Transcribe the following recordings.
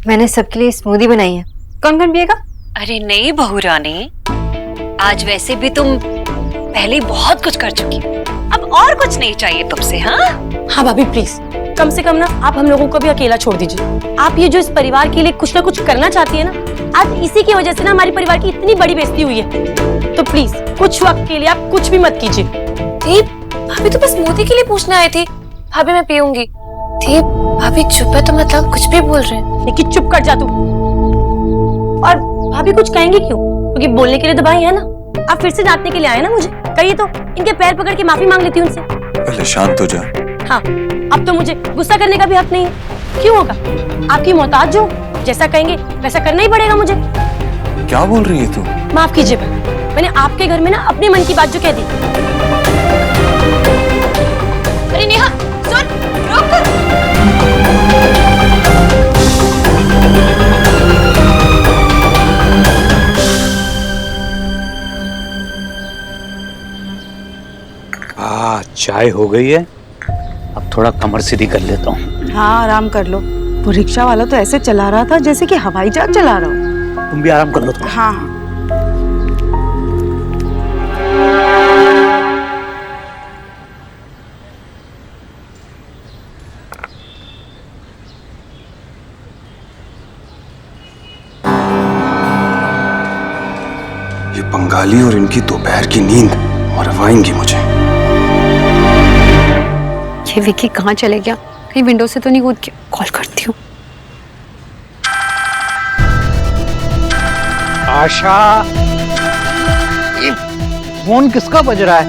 मैंने सबके लिए स्मूदी बनाई है। कौन कौन पिएगा? अरे नहीं बहू रानी, आज वैसे भी तुम पहले ही बहुत कुछ कर चुकी हो, अब और कुछ नहीं चाहिए तुमसे। हाँ हाँ भाभी प्लीज, कम से कम ना आप हम लोगों को भी अकेला छोड़ दीजिए। आप ये जो इस परिवार के लिए कुछ ना कुछ करना चाहती है ना, आज इसी की वजह से ना हमारी परिवार की इतनी बड़ी बेइज्जती हुई है। तो प्लीज कुछ वक्त के लिए आप कुछ भी मत कीजिए। भाभी तो बस मोदी के लिए पूछने आई थी। भाभी मैं पीऊंगी। दीप भाभी चुप है तो मतलब कुछ भी बोल रहे हैं। लेकिन चुप कर जा तू। और भाभी कुछ कहेंगे क्यों? क्योंकि बोलने के लिए तो भाई है ना। आप फिर से डांटने के लिए आए ना मुझे, कहिए तो इनके पैर पकड़ के माफी मांग लेती हूँ उनसे। पहले शांत हो जा। हाँ, अब तो मुझे गुस्सा करने का भी हक नहीं है। क्यों होगा? आपकी मोहताज जो, जैसा कहेंगे वैसा करना ही पड़ेगा मुझे। क्या बोल रही है तू? माफ कीजिए, मैंने आपके घर में ना अपने मन की बात जो कह दी। अरे नेहा सुन, रुक। चाय हो गई है, अब थोड़ा कमर सीधी कर लेता हूँ। हाँ आराम कर लो। वो रिक्शा वाला तो ऐसे चला रहा था जैसे कि हवाई जहाज चला रहा हो। तुम भी आराम कर लो थोड़ा। हाँ हाँ। ये बंगाली और इनकी दोपहर की नींद मरवाएंगी मुझे। ये विकी कहाँ चले गया? कहीं विंडो से तो नहीं कूद के? कॉल करती हूँ। आशा, ये फोन किसका बज रहा है?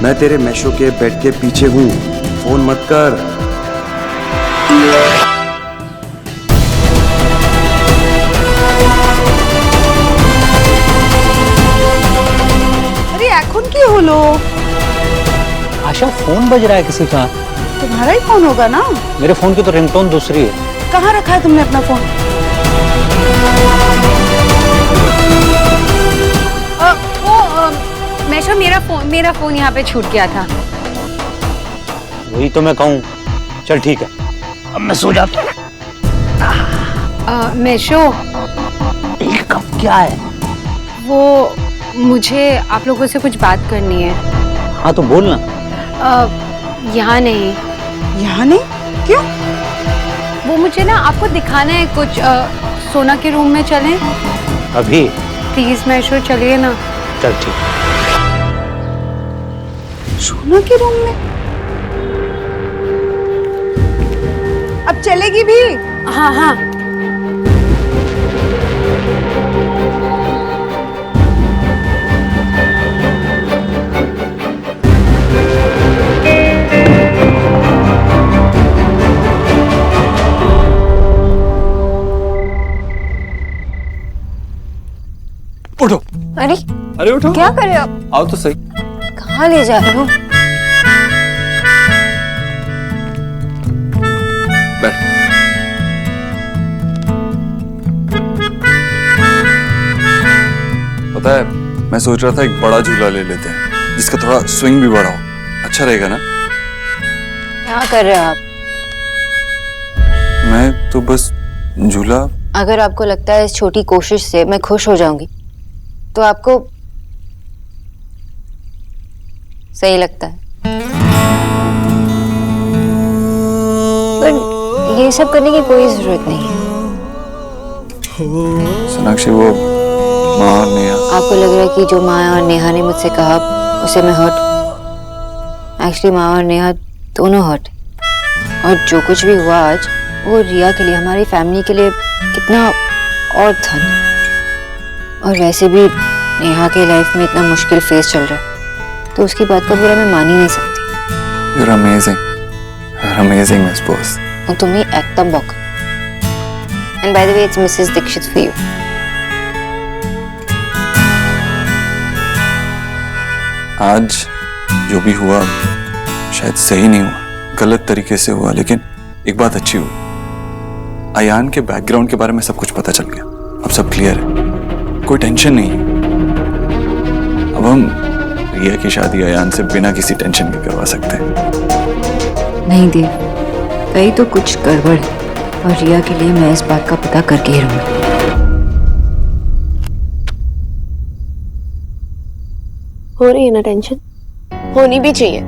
मैं तेरे मैशो के बेड के पीछे हूँ, फोन मत कर। अरे এখন কি হলো? आशा फोन बज रहा है किसी का। तुम्हारा ही फोन होगा ना? मेरे फोन की तो रिंगटोन दूसरी है। कहाँ रखा है तुमने अपना फोन? मैशो, मेरा फोन यहाँ पे छूट गया था। वही तो मैं कहूँ। चल ठीक है, अब मैं सो जाता हूँ। मैशो, ये कब क्या है? वो मुझे आप लोगों से कुछ बात करनी है। हाँ तो बोल ना। यहाँ नहीं। यहाँ नहीं? क्यों? वो मुझे ना आपको दिखाना है कुछ। सोना के रूम में चलें? अभी? प्लीज मैशो चलिए ना। चल ठीक। सोना के रूम में? अब चलेगी भी? हाँ हाँ। उठो। अरे अरे उठो। क्या कर रहे हो आप? आओ तो सही। कहाँ ले जा रहे हो? बैठ। पता है, मैं सोच रहा था एक बड़ा झूला ले लेते हैं जिसका थोड़ा स्विंग भी बड़ा हो। अच्छा रहेगा ना? क्या कर रहे हो आप? मैं तो बस झूला। अगर आपको लगता है इस छोटी कोशिश से मैं खुश हो जाऊंगी तो आपको सही लगता है, पर ये सब करने की कोई जरूरत नहीं है। सोनाक्षी, वो माँ और नेहा। आपको लग रहा है कि जो माँ और नेहा ने मुझसे कहा उसे मैं हर्ट हूँ। एक्चुअली माँ और नेहा दोनों हर्ट, और जो कुछ भी हुआ आज वो रिया के लिए, हमारी फैमिली के लिए कितना और था। और वैसे भी नेहा के लाइफ में इतना मुश्किल फेस चल रहा है तो उसकी बात का बुरा मैं मान ही नहीं सकती। You're amazing. You're amazing, Miss Boss. और तुम्हें एकदम बॉक। And by the way, it's Mrs. Dixit for you. आज जो भी हुआ शायद सही नहीं हुआ, गलत तरीके से हुआ, लेकिन एक बात अच्छी हुई। अयान के बैकग्राउंड के बारे में सब कुछ पता चल गया। अब सब क्लियर है, कोई टेंशन नहीं है। अब हम रिया की शादी अयान से बिना किसी टेंशन के करवा सकते हैं। नहीं देव, कहीं तो कुछ गड़बड़ है और रिया के लिए मैं इस बात का पता करके ही रहूंगी। हो रही है ना टेंशन, होनी भी चाहिए,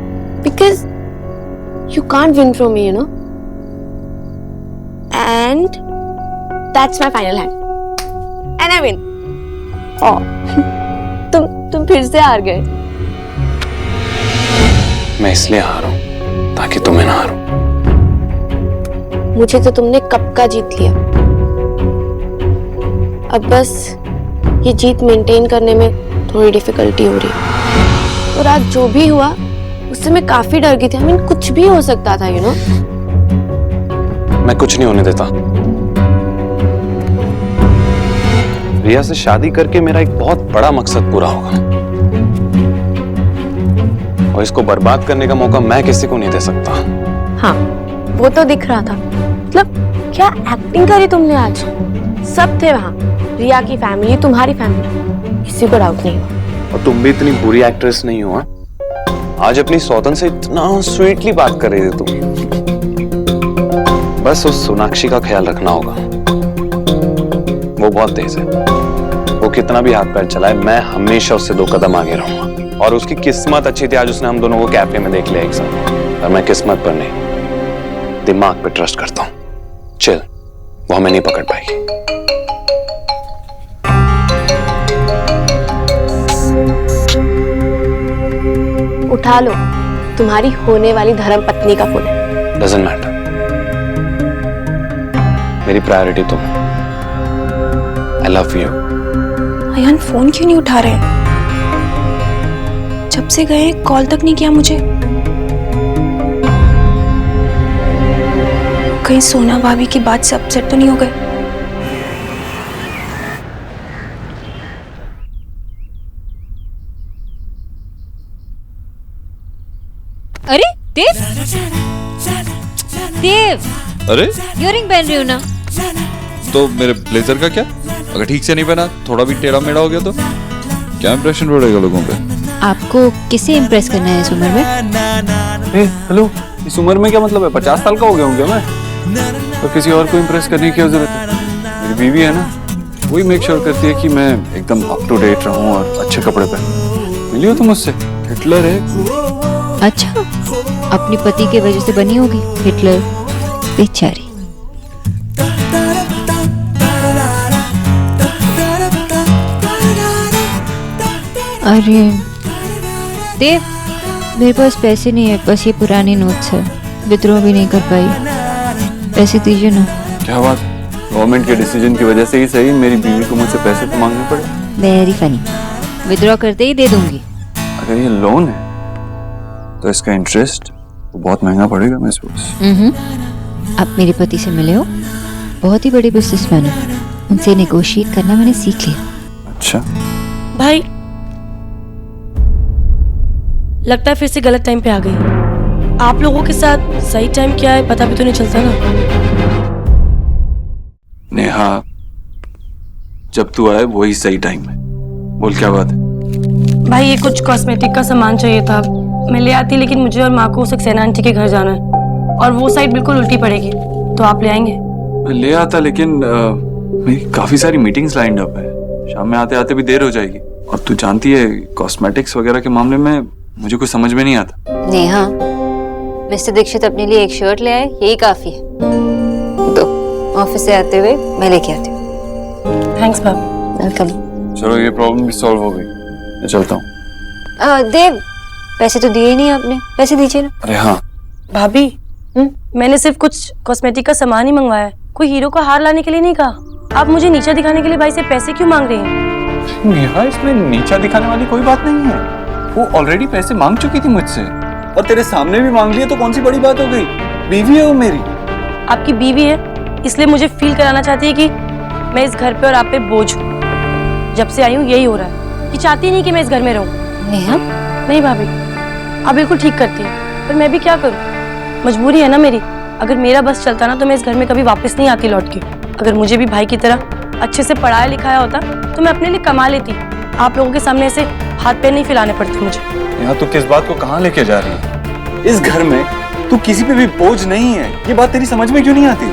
because you can't win from me, you know, and that's my final hand and I win. तुम फिर से हार गए। मैं इसलिए हारा हूं ताकि तुम्हें ना हारूं। मुझे तो तुमने कब का जीत लिया, अब बस ये जीत मेंटेन करने में थोड़ी डिफिकल्टी हो रही है। और आज जो भी हुआ उससे मैं काफी डर गई थी। I mean, कुछ भी हो सकता था, यू नो। मैं कुछ नहीं होने देता। रिया से शादी करके मेरा एक बहुत बड़ा मकसद पूरा होगा और इसको बर्बाद करने का मौका मैं किसी को नहीं दे सकता। हाँ, वो तो दिख रहा था। मतलब क्या एक्टिंग करी तुमने आज? सब थे वहाँ, रिया की फैमिली, तुम्हारी फैमिली, किसी को डाउट नहीं हुआ। और तुम भी इतनी बुरी एक्ट्रेस नहीं हो। आज अपनी सौतन से इतना स्वीटली बात कर रही थी तुम। बस उस सोनाक्षी का ख्याल रखना होगा, वो बहुत तेज है। वो कितना भी हाथ पैर चलाए, मैं हमेशा उससे 2 कदम आगे रहूंगा। और उसकी किस्मत अच्छी थी, आज उसने हम दोनों को कैफे में देख लिया एक साथ। और मैं किस्मत पर नहीं, दिमाग पे ट्रस्ट करता हूँ। चिल, वो हमें नहीं पकड़ पाएगी। उठा लो, तुम्हारी होने वाली धर्म पत्नी का फोन है। डजंट मैटर, मेरी प्रायोरिटी तुम हो। I love you. Ayaan phone क्यों नहीं उठा रहे? जब से गए कॉल तक नहीं किया मुझे। कहीं सोना भाभी की बात से अपसेट तो नहीं हो गए? अरे देव, देव, अरे इयररिंग पहन रही हो ना? तो मेरे ब्लेजर का क्या? अगर ठीक से नहीं पहना, थोड़ा भी टेढ़ा मेढ़ा हो गया तो क्या इंप्रेशन पड़ेगा लोगों पे? आपको किसे इम्प्रेस करना है इस उम्र में? हेलो, इस उम्र में क्या मतलब है? 50 साल का हो गया हूँ क्या मैं? तो किसी और को इम्प्रेस करने की क्या जरूरत है? मेरी बीवी है ना, वही मेक श्योर करती है कि मैं एकदम अप टू डेट रहूं और अच्छे कपड़े पहनूं। मिली हो तुम मुझसे? हिटलर है। अच्छा, अपनी पति के वजह से बनी होगी हिटलर, बेचारी। अरे देव, मेरे पास पैसे नहीं है, बस ये पुराने नोट्स है, विड्रॉ भी नहीं कर पाई। पैसे दीजिए ना। क्या बात, गवर्नमेंट के डिसीजन की वजह से ही सही मेरी बीवी को मुझसे पैसे तो मांगने पड़े। Very funny. विड्रॉ करते ही दे दूंगी। अगर ये लोन है तो इसका इंटरेस्ट बहुत महंगा पड़ेगा मैं सोच। आप मेरे पति से मिले हो, बहुत ही बड़े बिजनेसमैन है, उनसे नेगोशिएट करना मैंने सीख लिया। अच्छा भाई, लगता है फिर से गलत टाइम पे आ गई। आप लोगों के साथ सही टाइम क्या है पता भी तो नहीं चलता ना। नेहा, जब तू आए वही सही टाइम है। बोल क्या बात है? भाई, ये कुछ कॉस्मेटिक का सामान चाहिए था, मैं ले आती, लेकिन मुझे और माँ को सक्सेना आंटी के घर जाना है और वो साइड बिल्कुल उल्टी पड़ेगी, तो आप ले आएंगे? मैं ले आता, लेकिन मेरी काफी सारी मीटिंग्स लाइंड अप है, शाम में आते आते भी देर हो जाएगी। और तू जानती है कॉस्मेटिक्स वगैरह के मामले में मुझे कुछ समझ में नहीं आता। नेहा, मिस्टर दीक्षित अपने लिए एक शर्ट ले आए, यही काफी है। तो ऑफिस से आते हुए मैं लेके आती हूँ। थैंक्स बाबू। वेलकम। चलो, ये प्रॉब्लम भी सॉल्व हो गई, मैं चलता हूँ। देव, पैसे तो दिए ही नहीं आपने, पैसे दीजिए ना। अरे हाँ, भाभी, मैंने सिर्फ कुछ कॉस्मेटिक का सामान ही मंगवाया है, कोई हीरो का हार लाने के लिए नहीं कहा। आप मुझे नीचा दिखाने के लिए भाई से पैसे क्यों मांग रही हैं? नेहा, इसमें नीचा दिखाने वाली कोई बात नहीं है। वो ऑलरेडी पैसे मांग चुकी थी मुझसे और तेरे सामने भी मांग लिए, तो कौन सी बड़ी बात हो गई? बीवी है वो मेरी। आपकी बीवी है, इसलिए मुझे फील कराना चाहती है कि मैं इस घर पे और आप पे बोझ हूँ। जब से आई हूँ यही हो रहा है कि चाहती नहीं कि मैं इस घर में रहूँ। नेहा, नहीं भाभी, आप बिल्कुल ठीक करती हैं, पर मैं भी क्या करूँ, मजबूरी है ना मेरी। अगर मेरा बस चलता ना तो मैं इस घर में कभी वापस नहीं आती लौट के। अगर मुझे भी भाई की तरह अच्छे से पढ़ाया लिखाया होता तो मैं अपने लिए कमा लेती। आप लोगों के सामने ऐसे हाथ पैर नहीं फैलाने पड़ते मुझे। यहाँ तू किस बात को कहाँ लेके जा रही है? इस घर में तू किसी पे भी बोझ नहीं है। ये बात तेरी समझ में क्यों नहीं आती?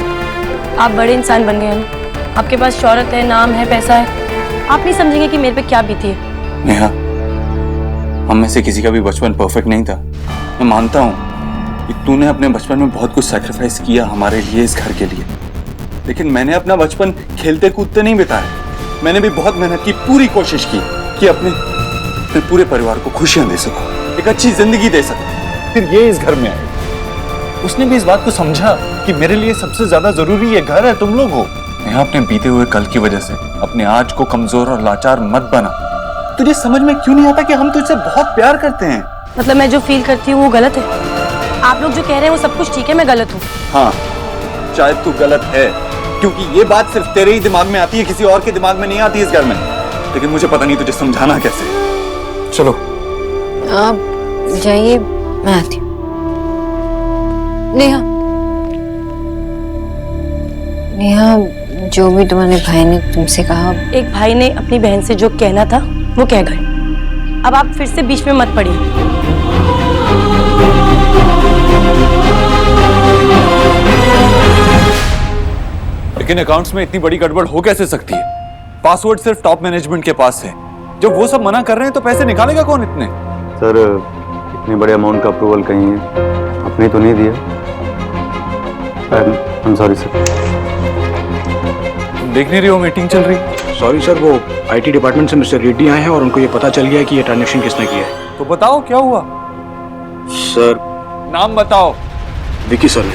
आप बड़े इंसान बन गए हैं ना, आपके पास शौहरत है, नाम है, पैसा है, आप नहीं समझेंगे कि मेरे पे क्या बीती है। नेहा, हम में से किसी का भी बचपन परफेक्ट नहीं था। मैं मानता हूँ कि तूने अपने बचपन में बहुत कुछ सैक्रिफाइस किया हमारे लिए, इस घर के लिए, लेकिन मैंने अपना बचपन खेलते कूदते नहीं बिताया। मैंने भी बहुत मेहनत की, पूरी कोशिश की कि अपने पूरे परिवार को खुशियां दे सकूं, एक अच्छी जिंदगी दे सकूं। फिर ये इस घर में आए, उसने भी इस बात को समझा कि मेरे लिए सबसे ज्यादा जरूरी ये घर है, तुम लोग हो। नेहा, अपने बीते हुए कल की वजह से अपने आज को कमजोर और लाचार मत बना। तुझे समझ में क्यों नहीं आता कि हम तुझसे बहुत प्यार करते हैं? मतलब मैं जो फील करती हूँ वो गलत है? आप लोग जो कह रहे हैं वो सब कुछ ठीक है, मैं गलत हूँ? हाँ, शायद तू गलत है, क्योंकि ये बात सिर्फ तेरे ही दिमाग में आती है, किसी और के दिमाग में नहीं आती इस घर में। लेकिन मुझे पता नहीं तुझे समझाना कैसे। चलो आप जाइए, मैं आती हूँ। नेहा, नेहा, जो भी तुम्हारे भाई ने तुमसे कहा। एक भाई ने अपनी बहन से जो कहना था वो कह गए, अब आप फिर से बीच में मत पड़िए। लेकिन अकाउंट्स में इतनी बड़ी गड़बड़ हो कैसे सकती है? पासवर्ड सिर्फ टॉप मैनेजमेंट के पास है। जब वो सब मना कर रहे हैं तो पैसे निकालेगा कौन इतने? सर, इतने बड़े अमाउंट का अप्रूवल कहीं है, आपने तो नहीं दिया। I am sorry sir. देख नहीं रही हो मीटिंग चल रही? सॉरी सर, वो आईटी डिपार्टमेंट से मिस्टर रेड्डी आए हैं और उनको ये पता चल गया है कि ये ट्रांजैक्शन किसने किया है। तो बताओ क्या हुआ? सर, नाम बताओ। विकी सर ने।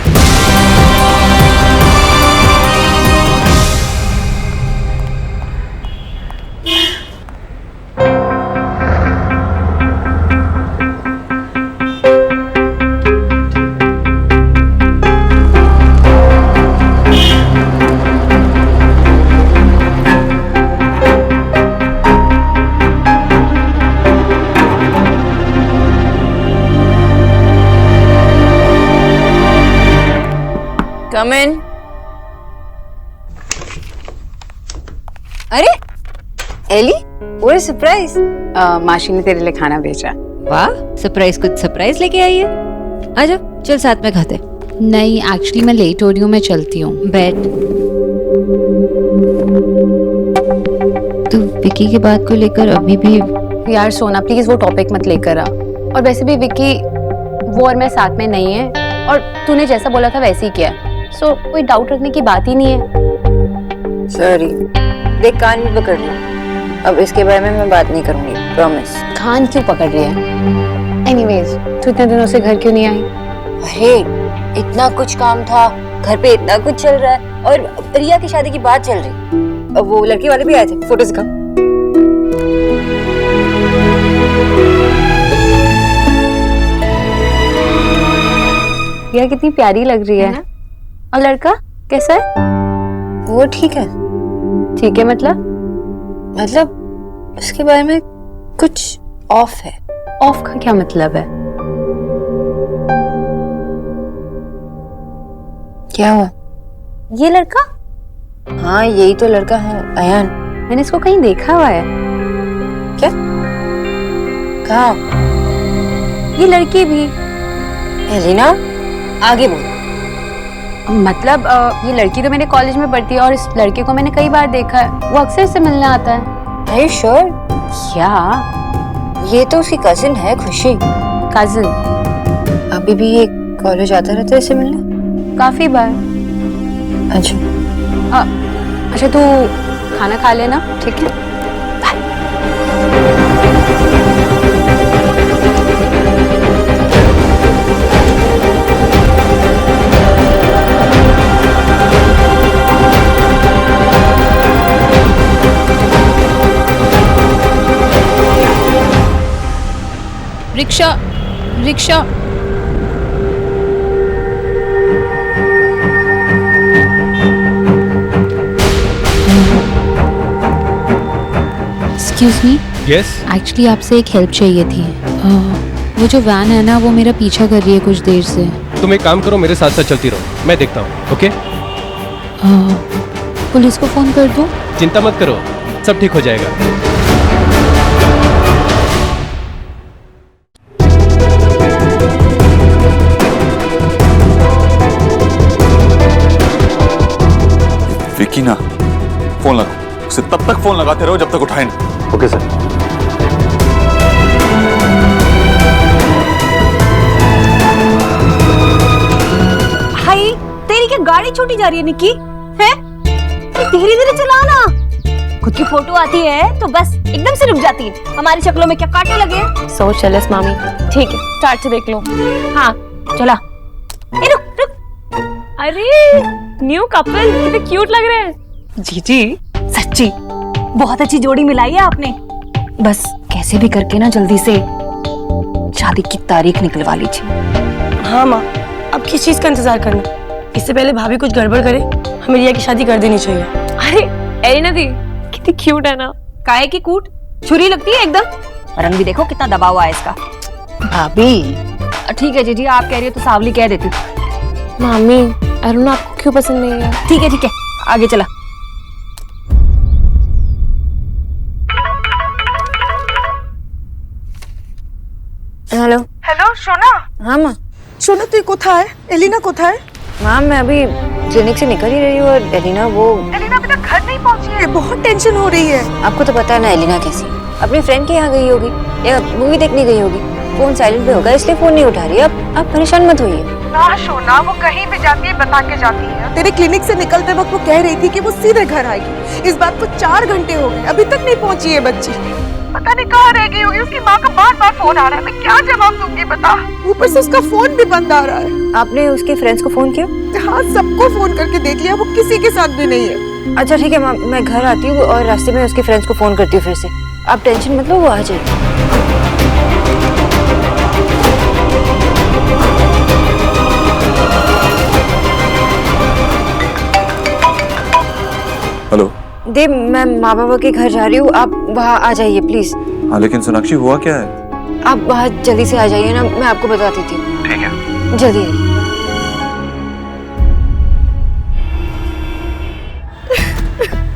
Come in. अरे एली, what a surprise! माशी ने तेरे लिए खाना भेजा। वाह, सरप्राइज कुछ सरप्राइज लेके आई है। आजा, चल साथ में खाते। नहीं, एक्चुअली मैं लेट हो रही हूँ, मैं चलती हूँ। बैठ। तू विकी की बात को लेकर अभी भी? यार सोना, प्लीज वो टॉपिक मत लेकर आ। और वैसे भी विकी वो और मैं साथ में नहीं है, और तूने जैसा बोला था वैसे ही किया, सो कोई डाउट रखने की बात ही नहीं है। सॉरी, देख कान भी पकड़ ली। अब इसके बारे में मैं बात नहीं करूंगी, प्रॉमिस। खान क्यों पकड़ रही है? एनीवेज, तू इतने दिनों से घर क्यों नहीं आई? अरे इतना कुछ काम था, घर पे इतना कुछ चल रहा है, और रिया की शादी की बात चल रही। अब वो लड़के वाले भी आए थे, फोटो दिखा। रिया कितनी प्यारी लग रही है। और लड़का कैसा है? वो ठीक है। ठीक है मतलब उसके बारे में कुछ ऑफ है। ऑफ का क्या मतलब है? क्या हुआ? ये लड़का? हाँ, यही तो लड़का है, अयान। मैंने इसको कहीं देखा हुआ है। क्या? कहाँ? ये लड़की भी? एलिना, आगे बोल। मतलब ये लड़की तो मेरे कॉलेज में पढ़ती है, और इस लड़के को मैंने कई बार देखा है, वो अक्सर इससे मिलने आता है। Are you sure? क्या? ये तो उसकी कजिन है, खुशी। कजिन? अभी भी ये कॉलेज आता रहता है इससे मिलने? काफी बार। अच्छा। अच्छा, तू खाना खा लेना, ठीक है? Rickshaw, rickshaw. Excuse me. Yes. Actually आपसे एक हेल्प चाहिए थी। वो जो वैन है ना, वो मेरा पीछा कर रही है कुछ देर से। तुम एक काम करो, मेरे साथ साथ चलती रहो, मैं देखता हूँ। ओके? पुलिस को फोन कर दूं? चिंता मत करो, सब ठीक हो जाएगा। विकी ना, फोन लगाओ उसे, तब तक फोन लगाते रहो जब तक उठाए ना। Okay sir. भाई तेरी क्या गाड़ी छोटी जा रही है निक्की? है धीरे धीरे चलाना, खुद की फोटो आती है तो बस एकदम से रुक जाती है। हमारी शक्लों में क्या कांटे लगे हैं? सो चलेस मामी। ठीक है, स्टार्ट से देख लो। हाँ चला। ए, रुक रुक। अरे न्यू कपल कितने क्यूट लग रहे हैं। जीजी सच्ची बहुत अच्छी जोड़ी मिलाई है आपने। बस कैसे भी करके ना जल्दी से शादी की तारीख निकलवा लीजिए। हाँ माँ, अब किस चीज का इंतजार करना? इससे पहले भाभी कुछ गड़बड़ करे, हमें रिया की शादी कर देनी चाहिए। अरे एलिना दी कितनी क्यूट है ना। काहे की कूट छुरी लगती है एकदम। रंग भी देखो कितना दबा हुआ है इसका। भाभी ठीक है जीजी, आप कह रही हो तो सावली कह देती। मामी अरुण आपको क्यों पसंद नहीं है? ठीक है आगे चला। हेलो। हेलो सोना। हाँ माँ। सोना তুই কোথায়? এলিনা কোথায়? मैम मैं अभी क्लिनिक से निकल ही रही हूँ और एलिना एलिना अभी तक घर नहीं पहुंची है, बहुत टेंशन हो रही है। आपको तो पता है ना एलिना कैसी, अपनी फ्रेंड के यहाँ गई होगी या मूवी देखने गई होगी। फोन साइलेंट पे होगा इसलिए फोन नहीं उठा रही। अब आप परेशान मत होइए। ना सोना, वो कहीं भी जाती है बता के जाती है। तेरे क्लिनिक से निकलते वक्त वो कह रही थी कि वो सीधे घर आएगी। इस बात को 4 घंटे हो गए, अभी तक नहीं पहुंची है बच्ची। पता नहीं कहाँ रह गई होगी। उसकी माँ का बार-बार फोन आ रहा है, मैं क्या जवाब दूंगी बता। ऊपर से उसका फोन भी बंद आ रहा है। आपने उसके फ्रेंड्स को फोन किया? हाँ, सबको फोन करके देख लिया, वो किसी के साथ भी नहीं है। अच्छा ठीक है मैं घर आती हूँ और रास्ते में उसके फ्रेंड्स को फोन करती हूँ फिर से। आप टेंशन मत लो, वो आ जाएगी। हेलो देव, मैं माँ बाबा के घर जा रही हूँ, आप वहाँ आ जाइए प्लीज। हाँ लेकिन सोनाक्षी हुआ क्या है? आप वहाँ जल्दी से आ जाइए ना, मैं आपको बता देती हूँ। ठीक है जल्दी आइए।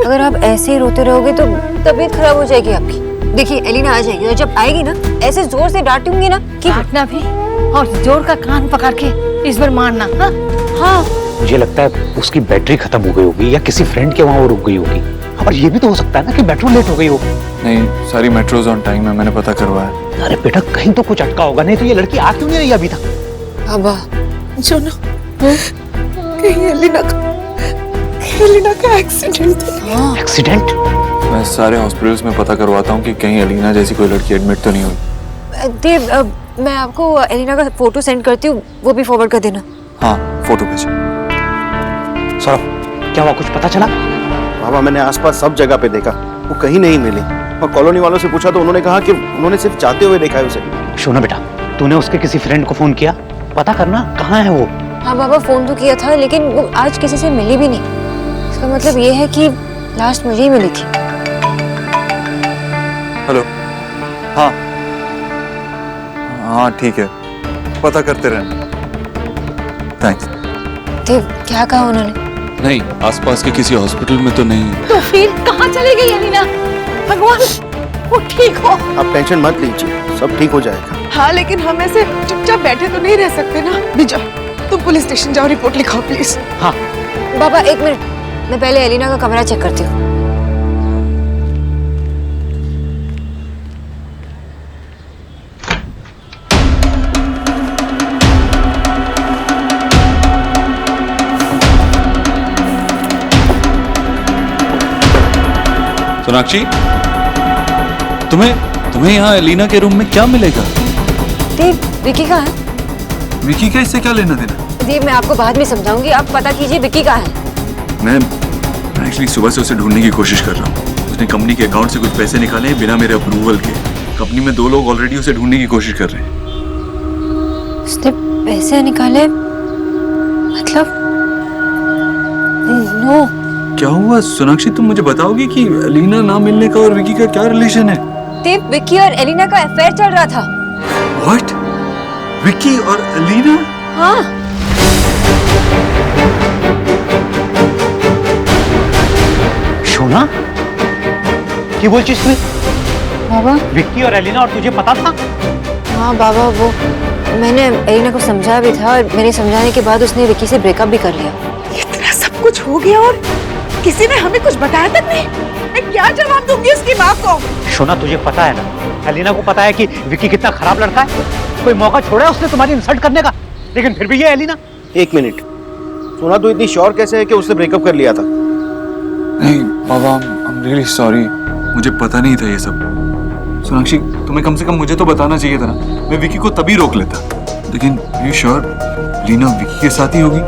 अगर आप ऐसे ही रोते रहोगे तो तबीयत खराब हो जाएगी आपकी। देखिए एलिना आ जाएगी और जब आएगी ना ऐसे जोर से डांटूंगी ना कि डांटना भी और जोर का कान पकड़ के इस बार मारना। हाँ मुझे लगता है उसकी बैटरी खत्म हो गई होगी या किसी फ्रेंड के वहां वो रुक गई होगी। और ये भी तो हो सकता है ना कि मेट्रो लेट हो गई हो। नहीं, सारी मेट्रोज ऑन टाइम है, मैंने पता करवाया। अरे बेटा कहीं तो कुछ अटका होगा, नहीं तो ये लड़की आ क्यों नहीं रही अभी तक? अब्बा सुनो, कहीं एलिना का एक्सीडेंट है। एक्सीडेंट? मैं सारे हॉस्पिटल्स में पता करवाता हूँ कि कहीं एलिना जैसी कोई लड़की एडमिट तो नहीं हुई। देव, मैं आपको एलिना का फोटो सेंड करती हूँ, वो भी फॉरवर्ड कर देना। हाँ फोटो भेजो। सौरभ क्या हुआ, कुछ पता चला? बाबा मैंने आसपास सब जगह पे देखा, वो कहीं नहीं मिली। और कॉलोनी वालों से पूछा तो उन्होंने कहा कि उन्होंने सिर्फ जाते हुए देखा है उसे। सुनो बेटा, तूने उसके किसी फ्रेंड को फोन किया? पता करना कहाँ है वो। हाँ बाबा, फोन तो किया था लेकिन वो आज किसी से मिली भी नहीं। इसका मतलब ये है कि लास्ट मुझे ही मिली थी। हेलो। हाँ हाँ ठीक है, पता करते रहना। थैंक्स। देव, क्या कहा उन्होंने? नहीं, आसपास के किसी हॉस्पिटल में तो नहीं। तो फिर कहाँ चली गई एलिना? भगवान वो ठीक हो। आप टेंशन मत लीजिए, सब ठीक हो जाएगा। हाँ लेकिन हम ऐसे चुपचाप बैठे तो नहीं रह सकते ना। बिजा, तुम पुलिस स्टेशन जाओ, रिपोर्ट लिखाओ प्लीज। हाँ बाबा एक मिनट, मैं पहले एलिना का कमरा चेक करती हूँ। सोनाक्षी, तुम्हें यहाँ एलिना के रूम में क्या मिलेगा? देव, विकी कहाँ है? विकी का इससे क्या लेना देना? देव, मैं आपको बाद में समझाऊंगी, आप पता कीजिए विकी कहाँ है। मैं एक्चुअली सुबह से उसे ढूंढने की कोशिश कर रहा हूँ। उसने कंपनी के अकाउंट से कुछ पैसे निकाले हैं बिना मेरे अप्रूवल के। कंपनी में 2 लोग ऑलरेडी उसे ढूंढने की कोशिश कर रहे हैं। उसने पैसे निकाले? मतलब नो। क्या हुआ सोनाक्षी, तुम मुझे बताओगी कि एलिना ना मिलने का और विकी का क्या रिलेशन है? देव, विकी और एलिना का अफेयर चल रहा था। व्हाट? विकी और एलिना? हाँ। सोना, क्या बोल चीज तुमने? बाबा। विक्की और एलिना, और तुझे पता था? हाँ बाबा, वो मैंने एलिना को समझाया भी था और मेरे समझाने के बाद उसने विकी से ब्रेकअप भी कर लिया। इतना सब कुछ हो गया और किसी ने हमें कुछ बताया तक नहीं। मैं क्या जवाब दूंगी उसकी माँ को? सोना तुझे पता है ना, एलिना को पता है कि विक्की कितना खराब लड़का है। कोई मौका छोड़ा है उसने तुम्हारी इंसल्ट करने का, लेकिन फिर भी ये एलिना। एक मिनट, सोना तो इतनी श्योर कैसे है कि उसने ब्रेकअप कर लिया था? नहीं बाबा, आई एम रियली सॉरी, मुझे पता नहीं था ये सब। सोनाक्षी, तुम्हें कम से कम मुझे तो बताना चाहिए था ना, मैं विकी को तभी रोक लेता। लेकिन यू श्योर लीना विकी के साथ ही होगी?